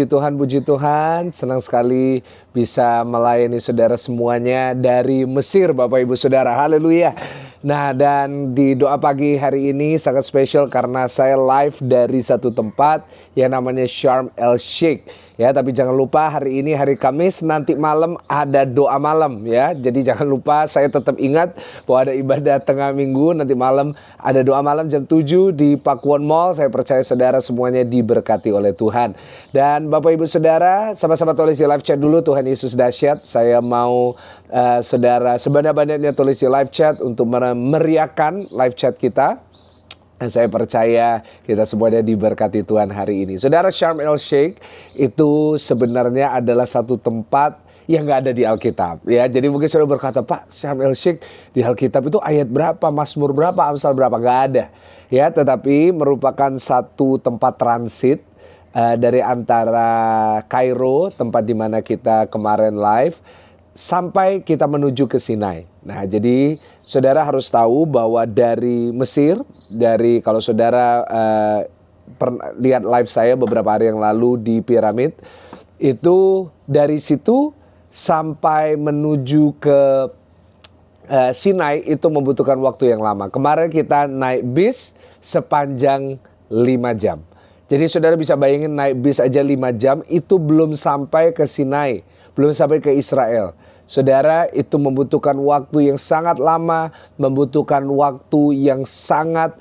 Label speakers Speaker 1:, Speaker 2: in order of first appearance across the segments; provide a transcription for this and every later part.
Speaker 1: puji Tuhan. Senang sekali bisa melayani saudara semuanya dari Mesir, Bapak Ibu Saudara. Haleluya. Nah, dan di doa pagi hari ini sangat spesial karena saya live dari satu tempat yang namanya Sharm El Sheikh. Ya, tapi jangan lupa hari ini hari Kamis, nanti malam ada doa malam ya. Jadi jangan lupa, saya tetap ingat bahwa ada ibadah tengah minggu, nanti malam ada doa malam jam 7 di Pakuwon Mall. Saya percaya saudara semuanya diberkati oleh Tuhan. Dan Bapak Ibu Saudara, sama-sama tulis di live chat dulu, Tuhan Yesus dahsyat. Saya mau saudara sebanyak-banyaknya tulis di live chat untuk meriahkan live chat kita. Dan saya percaya kita semuanya diberkati Tuhan hari ini. Saudara, Sharm El Sheikh itu sebenarnya adalah satu tempat yang nggak ada di Alkitab. Ya, jadi mungkin saudara berkata, Pak, Sharm El Sheikh di Alkitab itu ayat berapa, Mazmur berapa, Amsal berapa? Nggak ada. Ya, tetapi merupakan satu tempat transit dari antara Kairo, tempat di mana kita kemarin live, sampai kita menuju ke Sinai. Nah, jadi saudara harus tahu bahwa dari Mesir, kalau saudara lihat live saya beberapa hari yang lalu di piramid, itu dari situ sampai menuju ke Sinai itu membutuhkan waktu yang lama. Kemarin kita naik bis sepanjang 5 jam. Jadi saudara bisa bayangin naik bis aja 5 jam, itu belum sampai ke Sinai, belum sampai ke Israel. Saudara, itu membutuhkan waktu yang sangat lama, membutuhkan waktu yang sangat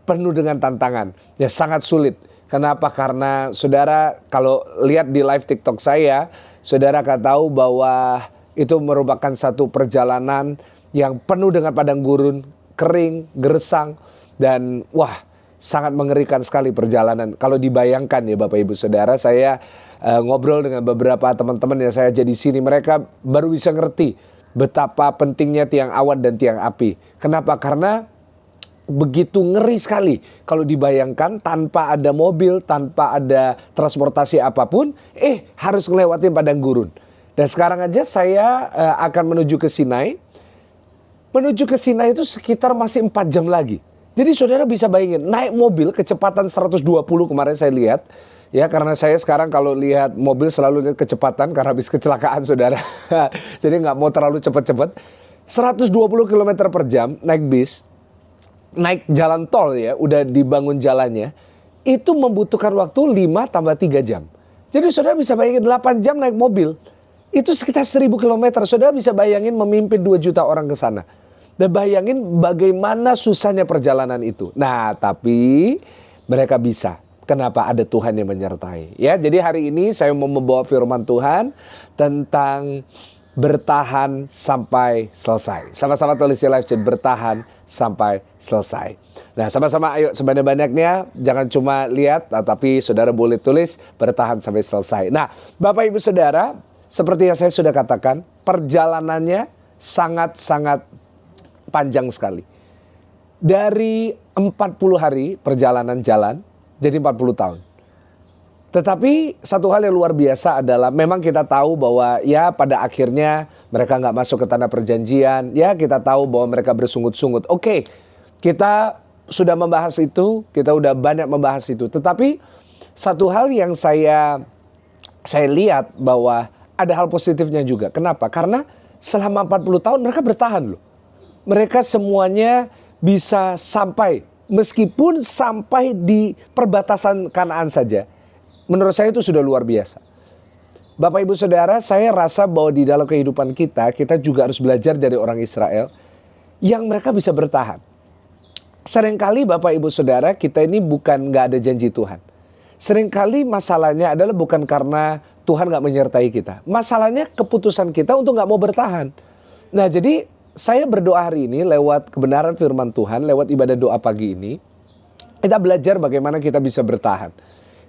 Speaker 1: penuh dengan tantangan. Ya, sangat sulit. Kenapa? Karena saudara kalau lihat di live TikTok saya, saudara akan tahu bahwa itu merupakan satu perjalanan yang penuh dengan padang gurun, kering, gersang, dan wah, sangat mengerikan sekali perjalanan. Kalau dibayangkan ya Bapak Ibu Saudara, saya ngobrol dengan beberapa teman-teman yang saya jadi sini, mereka baru bisa ngerti betapa pentingnya tiang awan dan tiang api. Kenapa? Karena begitu ngeri sekali kalau dibayangkan tanpa ada mobil, tanpa ada transportasi apapun, harus ngelewatin padang gurun. Dan sekarang aja saya akan menuju ke Sinai. Menuju ke Sinai itu sekitar masih 4 jam lagi. Jadi saudara bisa bayangin, naik mobil kecepatan 120 kemarin saya lihat. Ya, karena saya sekarang kalau lihat mobil selalu lihat kecepatan karena habis kecelakaan saudara. Jadi nggak mau terlalu cepat-cepat. 120 km per jam naik bis, naik jalan tol ya, udah dibangun jalannya. Itu membutuhkan waktu 5 tambah 3 jam. Jadi saudara bisa bayangin 8 jam naik mobil. Itu sekitar 1000 km. Saudara bisa bayangin memimpin 2 juta orang ke sana. Dan bayangin bagaimana susahnya perjalanan itu. Nah, tapi mereka bisa. Kenapa? Ada Tuhan yang menyertai. Ya, jadi hari ini saya mau membawa firman Tuhan tentang bertahan sampai selesai. Sama-sama tulis di live chat, bertahan sampai selesai. Nah, sama-sama ayo sebanyak-banyaknya, jangan cuma lihat, tapi saudara boleh tulis bertahan sampai selesai. Nah, Bapak Ibu Saudara, seperti yang saya sudah katakan, perjalanannya sangat-sangat panjang sekali. Dari 40 hari perjalanan jalan, jadi 40 tahun. Tetapi satu hal yang luar biasa adalah memang kita tahu bahwa ya pada akhirnya mereka nggak masuk ke tanah perjanjian. Ya, kita tahu bahwa mereka bersungut-sungut. Oke, kita sudah membahas itu, kita udah banyak membahas itu. Tetapi satu hal yang saya lihat bahwa ada hal positifnya juga. Kenapa? Karena selama 40 tahun mereka bertahan loh. Mereka semuanya bisa sampai, meskipun sampai di perbatasan Kanaan saja. Menurut saya itu sudah luar biasa. Bapak Ibu Saudara, saya rasa bahwa di dalam kehidupan kita juga harus belajar dari orang Israel yang mereka bisa bertahan. Seringkali Bapak Ibu Saudara, kita ini bukan nggak ada janji Tuhan. Seringkali masalahnya adalah bukan karena Tuhan nggak menyertai kita. Masalahnya keputusan kita untuk nggak mau bertahan. Nah, jadi saya berdoa hari ini lewat kebenaran firman Tuhan, lewat ibadah doa pagi ini, kita belajar bagaimana kita bisa bertahan.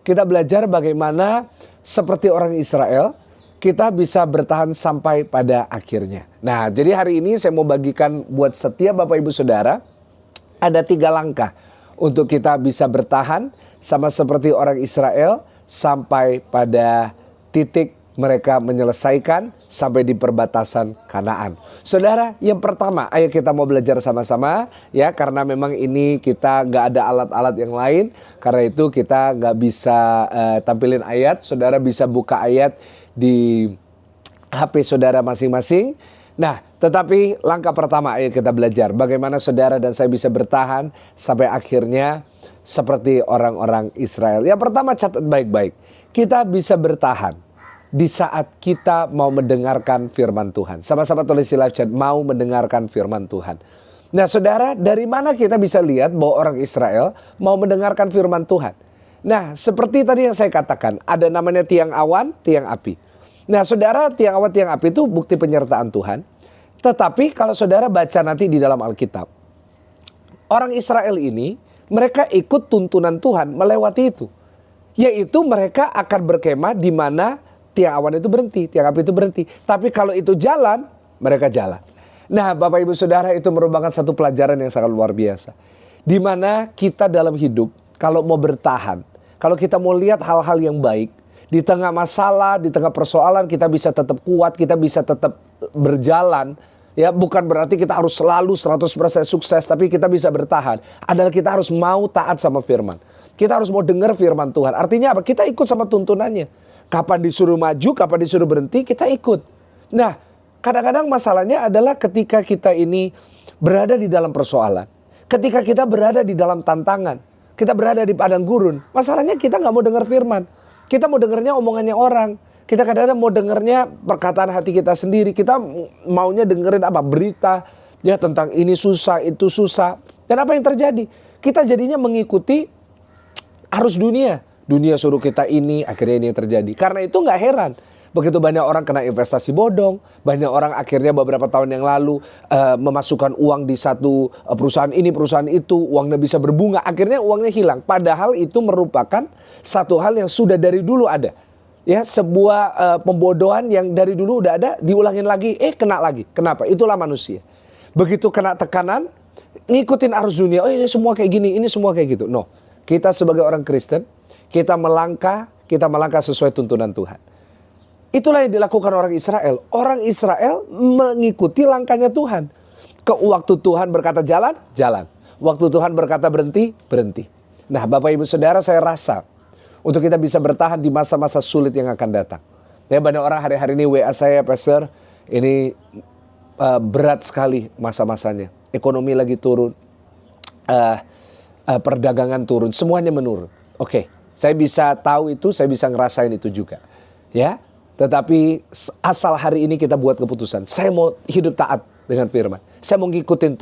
Speaker 1: Kita belajar bagaimana seperti orang Israel, kita bisa bertahan sampai pada akhirnya. Nah, jadi hari ini saya mau bagikan buat setiap Bapak Ibu Saudara, ada 3 langkah untuk kita bisa bertahan sama seperti orang Israel sampai pada titik mereka menyelesaikan sampai di perbatasan Kanaan. Saudara, yang pertama, ayo kita mau belajar sama-sama ya, karena memang ini kita nggak ada alat-alat yang lain. Karena itu kita nggak bisa tampilin ayat. Saudara bisa buka ayat di HP saudara masing-masing. Nah, tetapi langkah pertama, ayo kita belajar bagaimana saudara dan saya bisa bertahan sampai akhirnya seperti orang-orang Israel. Yang pertama, catat baik-baik. Kita bisa bertahan di saat kita mau mendengarkan firman Tuhan. Sama-sama tulis di live chat, mau mendengarkan firman Tuhan. Nah saudara, dari mana kita bisa lihat bahwa orang Israel mau mendengarkan firman Tuhan? Nah, seperti tadi yang saya katakan, ada namanya tiang awan, tiang api. Nah saudara, tiang awan, tiang api itu bukti penyertaan Tuhan. Tetapi kalau saudara baca nanti di dalam Alkitab, orang Israel ini, mereka ikut tuntunan Tuhan melewati itu. Yaitu mereka akan berkemah di mana tiang awan itu berhenti, tiang api itu berhenti. Tapi kalau itu jalan, mereka jalan. Nah, Bapak Ibu Saudara, itu merupakan satu pelajaran yang sangat luar biasa. Di mana kita dalam hidup, kalau mau bertahan, kalau kita mau lihat hal-hal yang baik, di tengah masalah, di tengah persoalan, kita bisa tetap kuat, kita bisa tetap berjalan. Ya, bukan berarti kita harus selalu 100% sukses, tapi kita bisa bertahan. Adalah kita harus mau taat sama firman. Kita harus mau dengar firman Tuhan. Artinya apa? Kita ikut sama tuntunannya. Kapan disuruh maju, kapan disuruh berhenti, kita ikut. Nah, kadang-kadang masalahnya adalah ketika kita ini berada di dalam persoalan. Ketika kita berada di dalam tantangan. Kita berada di padang gurun. Masalahnya kita nggak mau dengar firman. Kita mau dengarnya omongannya orang. Kita kadang-kadang mau dengarnya perkataan hati kita sendiri. Kita maunya dengerin apa? Berita. Ya, tentang ini susah, itu susah. Dan apa yang terjadi? Kita jadinya mengikuti arus dunia. Dunia suruh kita ini, akhirnya ini yang terjadi. Karena itu nggak heran. Begitu banyak orang kena investasi bodong. Banyak orang akhirnya beberapa tahun yang lalu memasukkan uang di satu perusahaan ini, perusahaan itu. Uangnya bisa berbunga, akhirnya uangnya hilang. Padahal itu merupakan satu hal yang sudah dari dulu ada. Ya, sebuah pembodohan yang dari dulu udah ada, diulangin lagi, kena lagi. Kenapa? Itulah manusia. Begitu kena tekanan, ngikutin arus dunia. Oh, ini semua kayak gini, ini semua kayak gitu. No, kita sebagai orang Kristen, kita melangkah sesuai tuntunan Tuhan. Itulah yang dilakukan orang Israel. Orang Israel mengikuti langkahnya Tuhan. Waktu Tuhan berkata jalan, jalan. Waktu Tuhan berkata berhenti, berhenti. Nah, Bapak Ibu Saudara, saya rasa untuk kita bisa bertahan di masa-masa sulit yang akan datang. Ya, banyak orang hari-hari ini WA saya, Pastor, ini berat sekali masa-masanya. Ekonomi lagi turun, perdagangan turun, semuanya menurun. Oke. Saya bisa tahu itu, saya bisa ngerasain itu juga. Ya, tetapi asal hari ini kita buat keputusan. Saya mau hidup taat dengan firman. Saya mau ngikutin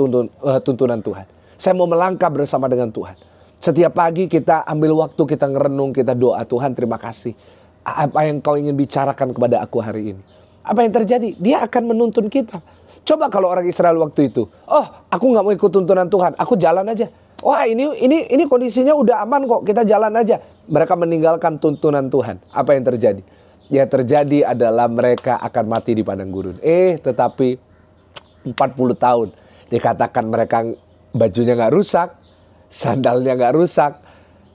Speaker 1: tuntunan Tuhan. Saya mau melangkah bersama dengan Tuhan. Setiap pagi kita ambil waktu, kita ngerenung, kita doa, Tuhan terima kasih. Apa yang kau ingin bicarakan kepada aku hari ini. Apa yang terjadi? Dia akan menuntun kita. Coba kalau orang Israel waktu itu. Oh, aku gak mau ikut tuntunan Tuhan. Aku jalan aja. Wah, ini kondisinya udah aman kok, kita jalan aja. Mereka meninggalkan tuntunan Tuhan. Apa yang terjadi? Yang terjadi adalah mereka akan mati di padang gurun. Tetapi 40 tahun dikatakan mereka bajunya gak rusak, sandalnya gak rusak,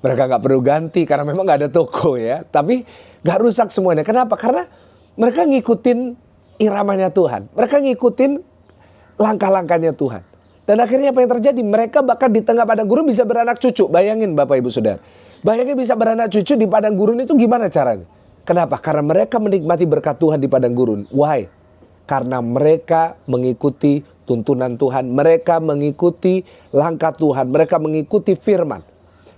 Speaker 1: mereka gak perlu ganti karena memang gak ada toko ya. Tapi gak rusak semuanya. Kenapa? Karena mereka ngikutin iramanya Tuhan. Mereka ngikutin langkah-langkahnya Tuhan. Dan akhirnya apa yang terjadi? Mereka bahkan di tengah padang gurun bisa beranak cucu. Bayangin Bapak Ibu Saudara. Bayangin bisa beranak cucu di padang gurun itu gimana caranya? Kenapa? Karena mereka menikmati berkat Tuhan di padang gurun. Why? Karena mereka mengikuti tuntunan Tuhan. Mereka mengikuti langkah Tuhan. Mereka mengikuti firman.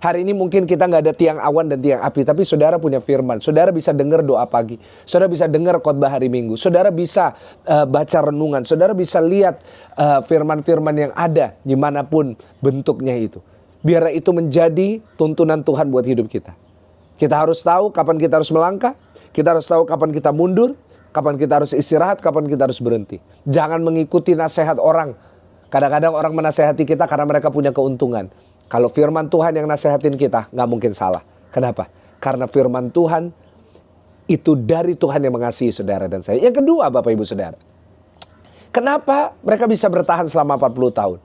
Speaker 1: Hari ini mungkin kita nggak ada tiang awan dan tiang api, tapi saudara punya firman. Saudara bisa dengar doa pagi. Saudara bisa dengar khotbah hari Minggu. Saudara bisa baca renungan. Saudara bisa lihat firman-firman yang ada dimanapun bentuknya itu. Biar itu menjadi tuntunan Tuhan buat hidup kita. Kita harus tahu kapan kita harus melangkah. Kita harus tahu kapan kita mundur. Kapan kita harus istirahat, kapan kita harus berhenti. Jangan mengikuti nasihat orang. Kadang-kadang orang menasehati kita karena mereka punya keuntungan. Kalau firman Tuhan yang nasehatin kita, nggak mungkin salah. Kenapa? Karena firman Tuhan itu dari Tuhan yang mengasihi saudara dan saya. Yang kedua, Bapak Ibu Saudara. Kenapa mereka bisa bertahan selama 40 tahun?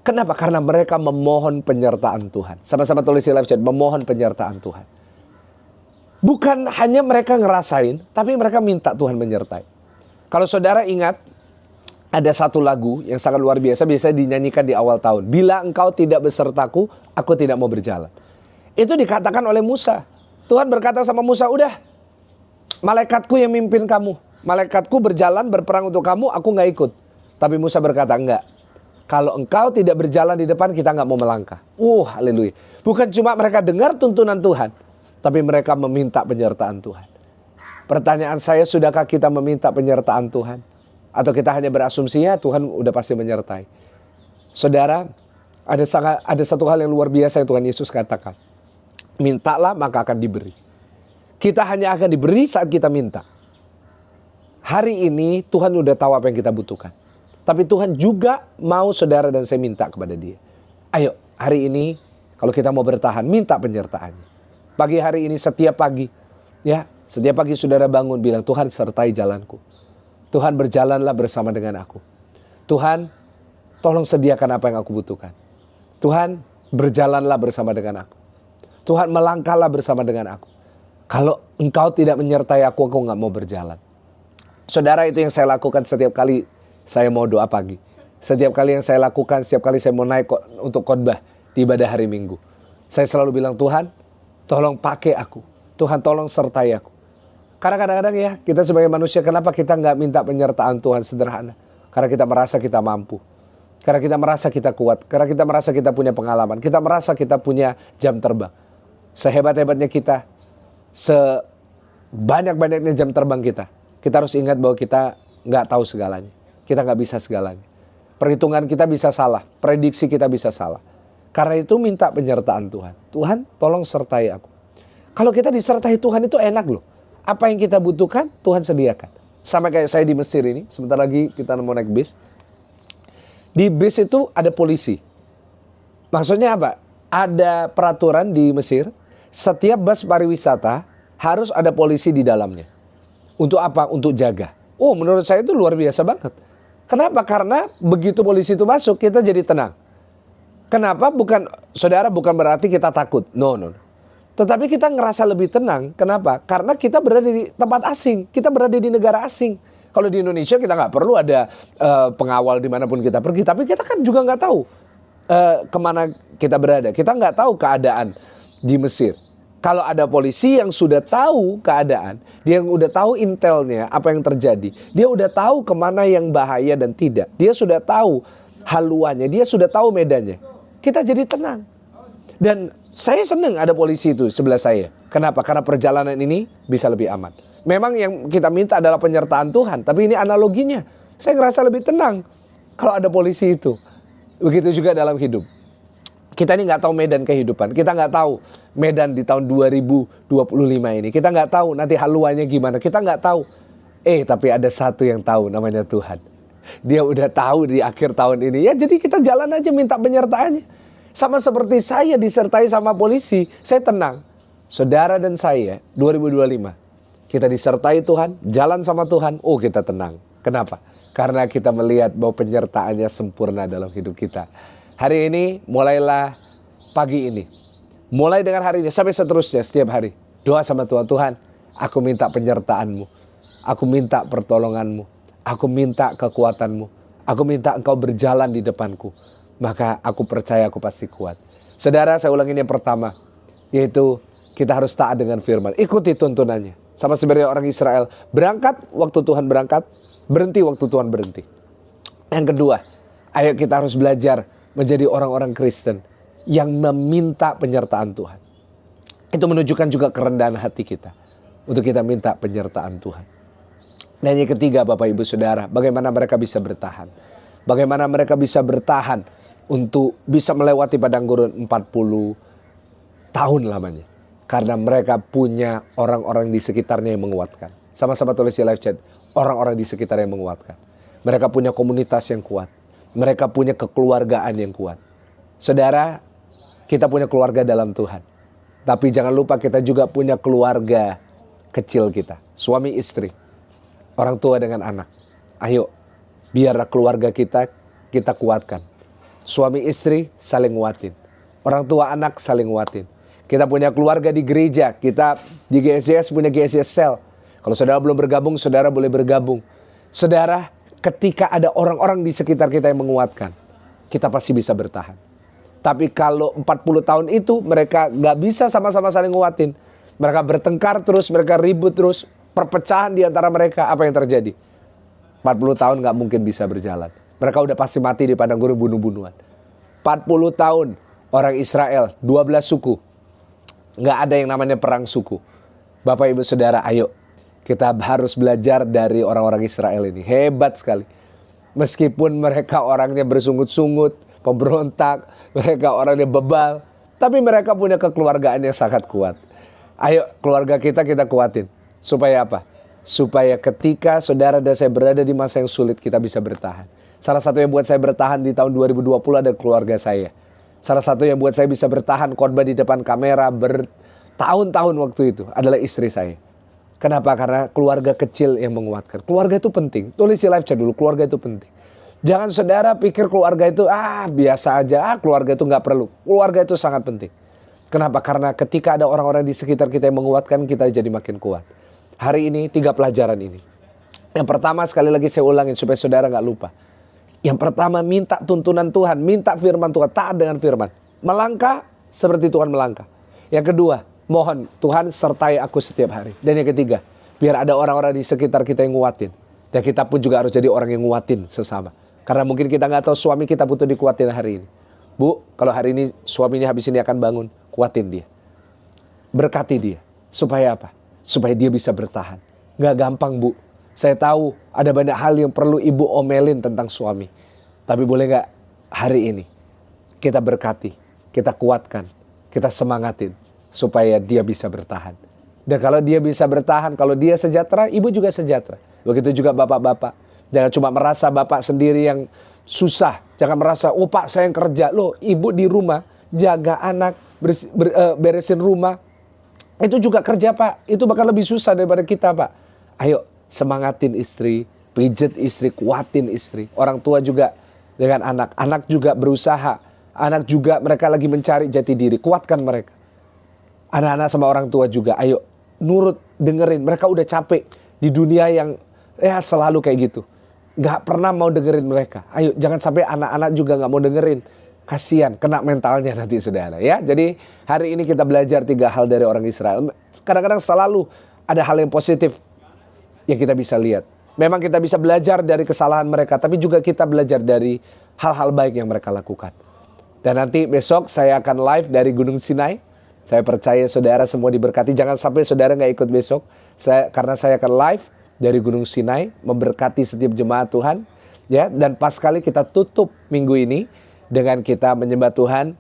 Speaker 1: Kenapa? Karena mereka memohon penyertaan Tuhan. Sama-sama tulis di live chat, memohon penyertaan Tuhan. Bukan hanya mereka ngerasain, tapi mereka minta Tuhan menyertai. Kalau saudara ingat, ada satu lagu yang sangat luar biasa dinyanyikan di awal tahun. Bila engkau tidak besertaku, aku tidak mau berjalan. Itu dikatakan oleh Musa. Tuhan berkata sama Musa, udah, malaikatku yang mimpin kamu. Malaikatku berjalan berperang untuk kamu, aku gak ikut. Tapi Musa berkata, enggak. Kalau engkau tidak berjalan di depan, kita gak mau melangkah. Haleluya. Bukan cuma mereka dengar tuntunan Tuhan, tapi mereka meminta penyertaan Tuhan. Pertanyaan saya, sudahkah kita meminta penyertaan Tuhan? Atau kita hanya berasumsi, ya Tuhan udah pasti menyertai. Saudara, ada satu hal yang luar biasa yang Tuhan Yesus katakan. Mintalah maka akan diberi. Kita hanya akan diberi saat kita minta. Hari ini Tuhan udah tahu apa yang kita butuhkan. Tapi Tuhan juga mau saudara dan saya minta kepada Dia. Ayo, hari ini kalau kita mau bertahan, minta penyertaannya. Pagi hari ini setiap pagi, setiap pagi saudara bangun bilang, Tuhan sertai jalanku. Tuhan berjalanlah bersama dengan aku. Tuhan, tolong sediakan apa yang aku butuhkan. Tuhan, berjalanlah bersama dengan aku. Tuhan, melangkahlah bersama dengan aku. Kalau engkau tidak menyertai aku gak mau berjalan. Saudara, itu yang saya lakukan setiap kali saya mau doa pagi. Setiap kali yang saya lakukan, setiap kali saya mau naik untuk khotbah di ibadah hari Minggu. Saya selalu bilang, Tuhan, tolong pakai aku. Tuhan, tolong sertai aku. Karena kadang-kadang ya, kita sebagai manusia, kenapa kita nggak minta penyertaan Tuhan sederhana? Karena kita merasa kita mampu. Karena kita merasa kita kuat. Karena kita merasa kita punya pengalaman. Kita merasa kita punya jam terbang. Sehebat-hebatnya kita, sebanyak-banyaknya jam terbang kita harus ingat bahwa kita nggak tahu segalanya. Kita nggak bisa segalanya. Perhitungan kita bisa salah. Prediksi kita bisa salah. Karena itu minta penyertaan Tuhan. Tuhan, tolong sertai aku. Kalau kita disertai Tuhan itu enak loh. Apa yang kita butuhkan, Tuhan sediakan. Sama kayak saya di Mesir ini, sebentar lagi kita mau naik bis. Di bis itu ada polisi. Maksudnya apa? Ada peraturan di Mesir, setiap bus pariwisata harus ada polisi di dalamnya. Untuk apa? Untuk jaga. Menurut saya itu luar biasa banget. Kenapa? Karena begitu polisi itu masuk, kita jadi tenang. Kenapa? Saudara, bukan berarti kita takut. No. Tetapi kita ngerasa lebih tenang. Kenapa? Karena kita berada di tempat asing. Kita berada di negara asing. Kalau di Indonesia kita nggak perlu ada pengawal dimanapun kita pergi. Tapi kita kan juga nggak tahu kemana kita berada. Kita nggak tahu keadaan di Mesir. Kalau ada polisi yang sudah tahu keadaan, dia yang udah tahu intelnya, apa yang terjadi. Dia udah tahu kemana yang bahaya dan tidak. Dia sudah tahu haluannya, dia sudah tahu medannya. Kita jadi tenang. Dan saya senang ada polisi itu sebelah saya. Kenapa? Karena perjalanan ini bisa lebih aman. Memang yang kita minta adalah penyertaan Tuhan. Tapi ini analoginya. Saya ngerasa lebih tenang kalau ada polisi itu. Begitu juga dalam hidup. Kita ini nggak tahu medan kehidupan. Kita nggak tahu medan di tahun 2025 ini. Kita nggak tahu nanti haluannya gimana. Kita nggak tahu. Tapi ada satu yang tahu, namanya Tuhan. Dia udah tahu di akhir tahun ini. Ya jadi kita jalan aja minta penyertaannya. Sama seperti saya disertai sama polisi, saya tenang. Saudara dan saya, 2025, kita disertai Tuhan, jalan sama Tuhan, kita tenang. Kenapa? Karena kita melihat bahwa penyertaannya sempurna dalam hidup kita. Hari ini, mulailah pagi ini. Mulai dengan hari ini, sampai seterusnya, setiap hari. Doa sama Tuhan, Tuhan, aku minta penyertaan-Mu. Aku minta pertolongan-Mu. Aku minta kekuatan-Mu. Aku minta Engkau berjalan di depanku. Maka aku percaya aku pasti kuat. Saudara, saya ulangin yang pertama. Yaitu kita harus taat dengan firman. Ikuti tuntunannya. Sama sebenarnya orang Israel. Berangkat waktu Tuhan berangkat. Berhenti waktu Tuhan berhenti. Yang kedua, ayo kita harus belajar menjadi orang-orang Kristen. Yang meminta penyertaan Tuhan. Itu menunjukkan juga kerendahan hati kita. Untuk kita minta penyertaan Tuhan. Dan yang ketiga, Bapak Ibu Saudara. Bagaimana mereka bisa bertahan. Bagaimana mereka bisa bertahan untuk bisa melewati padang gurun 40 tahun lamanya. Karena mereka punya orang-orang di sekitarnya yang menguatkan. Sama-sama tulis di live chat. Orang-orang di sekitar yang menguatkan. Mereka punya komunitas yang kuat. Mereka punya kekeluargaan yang kuat. Saudara, kita punya keluarga dalam Tuhan. Tapi jangan lupa kita juga punya keluarga kecil kita. Suami istri. Orang tua dengan anak. Ayo, biarlah keluarga kita kuatkan. Suami istri saling nguatin. Orang tua anak saling nguatin. Kita punya keluarga di gereja, kita di GSJS punya GSJS Cell. Kalau saudara belum bergabung, saudara boleh bergabung. Saudara, ketika ada orang-orang di sekitar kita yang menguatkan, kita pasti bisa bertahan. Tapi kalau 40 tahun itu mereka gak bisa sama-sama saling nguatin. Mereka bertengkar terus, mereka ribut terus, perpecahan di antara mereka, apa yang terjadi? 40 tahun gak mungkin bisa berjalan. Mereka udah pasti mati di padang gurun bunuh-bunuhan. 40 tahun orang Israel, 12 suku. Nggak ada yang namanya perang suku. Bapak ibu saudara, ayo kita harus belajar dari orang-orang Israel ini. Hebat sekali. Meskipun mereka orangnya bersungut-sungut, pemberontak, mereka orangnya bebal, tapi mereka punya kekeluargaan yang sangat kuat. Ayo keluarga kita kuatin. Supaya apa? Supaya ketika saudara dan saya berada di masa yang sulit, kita bisa bertahan. Salah satu yang buat saya bertahan di tahun 2020 adalah keluarga saya. Salah satu yang buat saya bisa bertahan khotbah di depan kamera bertahun-tahun waktu itu adalah istri saya. Kenapa? Karena keluarga kecil yang menguatkan. Keluarga itu penting. Tulis di live chat dulu, keluarga itu penting. Jangan saudara pikir keluarga itu biasa aja, keluarga itu nggak perlu. Keluarga itu sangat penting. Kenapa? Karena ketika ada orang-orang di sekitar kita yang menguatkan, kita jadi makin kuat. Hari ini 3 pelajaran ini. Yang pertama, sekali lagi saya ulangin supaya saudara nggak lupa. Yang pertama, minta tuntunan Tuhan, minta firman Tuhan, taat dengan firman. Melangkah seperti Tuhan melangkah. Yang kedua, mohon Tuhan sertai aku setiap hari. Dan yang ketiga, biar ada orang-orang di sekitar kita yang nguatin. Dan kita pun juga harus jadi orang yang nguatin sesama. Karena mungkin kita nggak tahu suami kita butuh dikuatin hari ini. Bu, kalau hari ini suaminya habis ini akan bangun, kuatin dia. Berkati dia. Supaya apa? Supaya dia bisa bertahan. Nggak gampang, Bu. Saya tahu ada banyak hal yang perlu ibu omelin tentang suami. Tapi boleh gak hari ini kita berkati, kita kuatkan, kita semangatin supaya dia bisa bertahan. Dan kalau dia bisa bertahan, kalau dia sejahtera, ibu juga sejahtera. Begitu juga bapak-bapak. Jangan cuma merasa bapak sendiri yang susah. Jangan merasa, oh pak saya yang kerja. Loh, ibu di rumah jaga anak, beresin rumah. Itu juga kerja pak. Itu bakal lebih susah daripada kita pak. Ayo. Semangatin istri, pijet istri, kuatin istri. Orang tua juga dengan anak. Anak juga berusaha. Anak juga mereka lagi mencari jati diri. Kuatkan mereka. Anak-anak sama orang tua juga. Ayo nurut, dengerin. Mereka udah capek di dunia yang selalu kayak gitu. Gak pernah mau dengerin mereka. Ayo jangan sampai anak-anak juga gak mau dengerin. Kasian, kena mentalnya nanti saudara ya. Jadi hari ini kita belajar 3 hal dari orang Israel. Kadang-kadang selalu ada hal yang positif yang kita bisa lihat. Memang kita bisa belajar dari kesalahan mereka, tapi juga kita belajar dari hal-hal baik yang mereka lakukan. Dan nanti besok saya akan live dari Gunung Sinai. Saya percaya saudara semua diberkati. Jangan sampai saudara nggak ikut besok. Karena saya akan live dari Gunung Sinai, memberkati setiap jemaat Tuhan. Ya, dan pas kali kita tutup minggu ini dengan kita menyembah Tuhan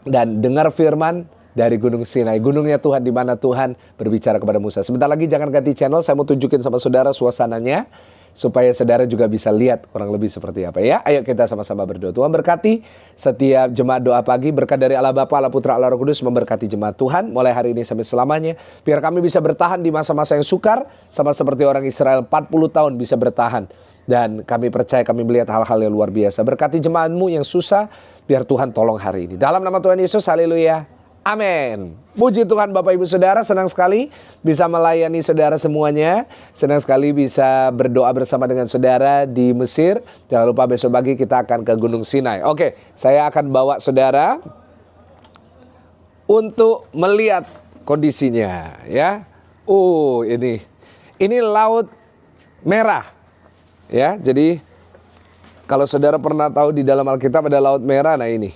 Speaker 1: dan dengar firman dari Gunung Sinai, gunungnya Tuhan, di mana Tuhan berbicara kepada Musa. Sebentar lagi jangan ganti channel, saya mau tunjukin sama saudara suasananya, supaya saudara juga bisa lihat kurang lebih seperti apa ya. Ayo kita sama-sama berdoa. Tuhan berkati setiap jemaat doa pagi, berkat dari Allah Bapa, Allah Putra, Allah Roh Kudus, memberkati jemaat Tuhan, mulai hari ini sampai selamanya. Biar kami bisa bertahan di masa-masa yang sukar, sama seperti orang Israel 40 tahun bisa bertahan. Dan kami percaya, kami melihat hal-hal yang luar biasa. Berkati jemaatmu yang susah, biar Tuhan tolong hari ini. Dalam nama Tuhan Yesus, haleluya. Amin. Puji Tuhan Bapak Ibu Saudara, senang sekali bisa melayani saudara semuanya. Senang sekali bisa berdoa bersama dengan saudara di Mesir. Jangan lupa besok pagi kita akan ke Gunung Sinai. Oke, saya akan bawa saudara untuk melihat kondisinya ya. Ini Laut Merah. Ya, jadi kalau saudara pernah tahu di dalam Alkitab ada Laut Merah, nah ini.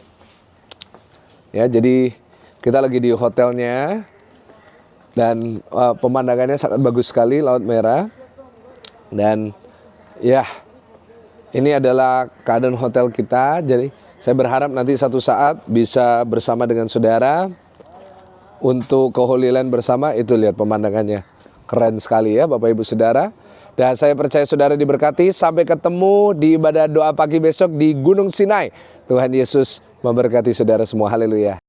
Speaker 1: Ya, jadi kita lagi di hotelnya dan pemandangannya sangat bagus sekali, Laut Merah. Dan ya, ini adalah keadaan hotel kita. Jadi saya berharap nanti satu saat bisa bersama dengan saudara untuk ke Holy Land bersama. Itu lihat pemandangannya, keren sekali ya Bapak Ibu Saudara. Dan saya percaya saudara diberkati. Sampai ketemu di ibadah doa pagi besok di Gunung Sinai. Tuhan Yesus memberkati saudara semua. Haleluya.